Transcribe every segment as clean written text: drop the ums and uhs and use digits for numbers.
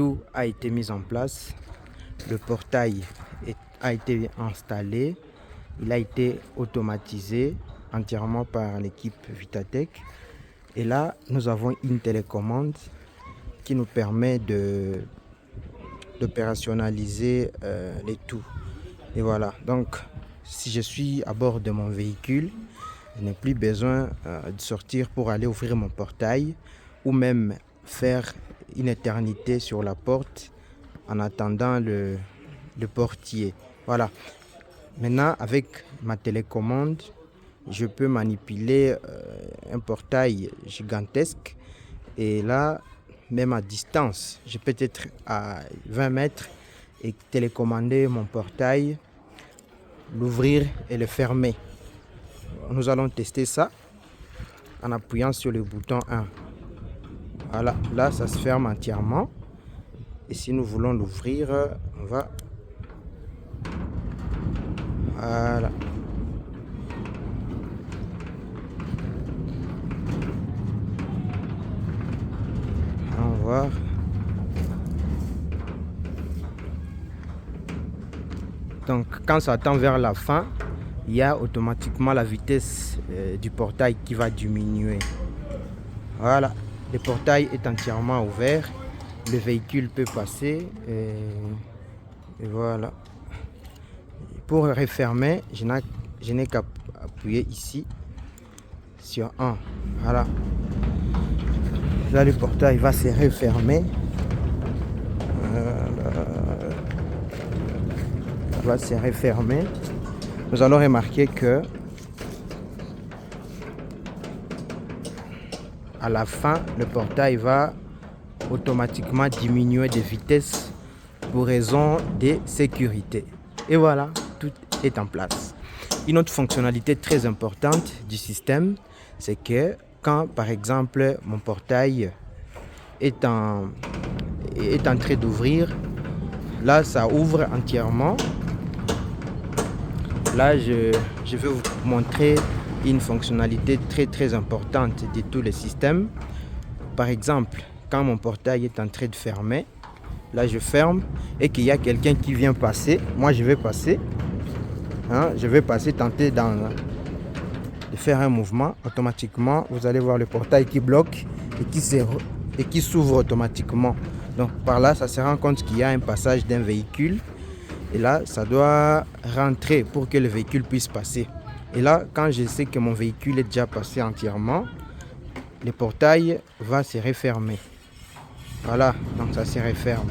tout a été mis en place. Le portail a été installé. Il a été automatisé entièrement par l'équipe Vitatech. Et là, nous avons une télécommande qui nous permet d'opérationnaliser les tout. Et voilà, donc si je suis à bord de mon véhicule, je n'ai plus besoin de sortir pour aller ouvrir mon portail ou même faire une éternité sur la porte en attendant le portier. Voilà. Maintenant, avec ma télécommande, je peux manipuler un portail gigantesque. Et là, même à distance, je peux être à 20 mètres et télécommander mon portail, l'ouvrir et le fermer. Nous allons tester ça en appuyant sur le bouton 1. Voilà, là ça se ferme entièrement. Et si nous voulons l'ouvrir, on va... Voilà. On va voir. Donc quand ça tend vers la fin, il y a automatiquement la vitesse du portail qui va diminuer. Voilà, le portail est entièrement ouvert. Le véhicule peut passer et voilà. Pour refermer, je n'ai qu'à appuyer ici sur 1. Voilà. Là, le portail va se refermer. Va se refermer. Nous allons remarquer que à la fin, le portail va automatiquement diminuer de vitesse pour raison de sécurité. Et voilà, tout est en place. Une autre fonctionnalité très importante du système, c'est que quand par exemple mon portail est en train d'ouvrir, là ça ouvre entièrement. Là je vais vous montrer une fonctionnalité très importante de tous les systèmes. Par exemple, quand mon portail est en train de fermer, là je ferme et qu'il y a quelqu'un qui vient passer, moi je vais passer, je vais passer, tenter de faire un mouvement. Automatiquement vous allez voir le portail qui bloque et qui s'ouvre automatiquement. Donc par là ça se rend compte qu'il y a un passage d'un véhicule et là ça doit rentrer pour que le véhicule puisse passer. Et là quand je sais que mon véhicule est déjà passé entièrement, le portail va se refermer. Voilà, donc ça se referme.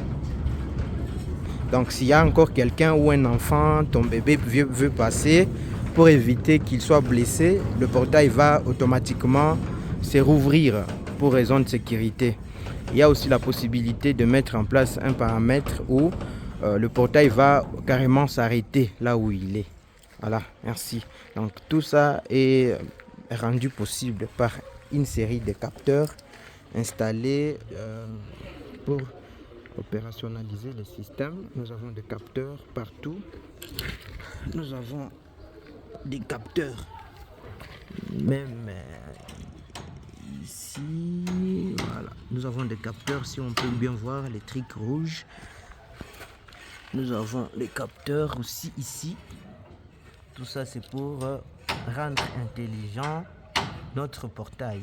Donc s'il y a encore quelqu'un ou un enfant, ton bébé veut passer, pour éviter qu'il soit blessé, le portail va automatiquement se rouvrir pour raison de sécurité. Il y a aussi la possibilité de mettre en place un paramètre où le portail va carrément s'arrêter là où il est. Voilà, merci. Donc tout ça est rendu possible par une série de capteurs installés pour opérationnaliser le système. Nous avons des capteurs partout. Nous avons des capteurs même ici. Voilà, nous avons des capteurs, si on peut bien voir les trucs rouges. Nous avons les capteurs aussi ici. Tout ça c'est pour rendre intelligent notre portail.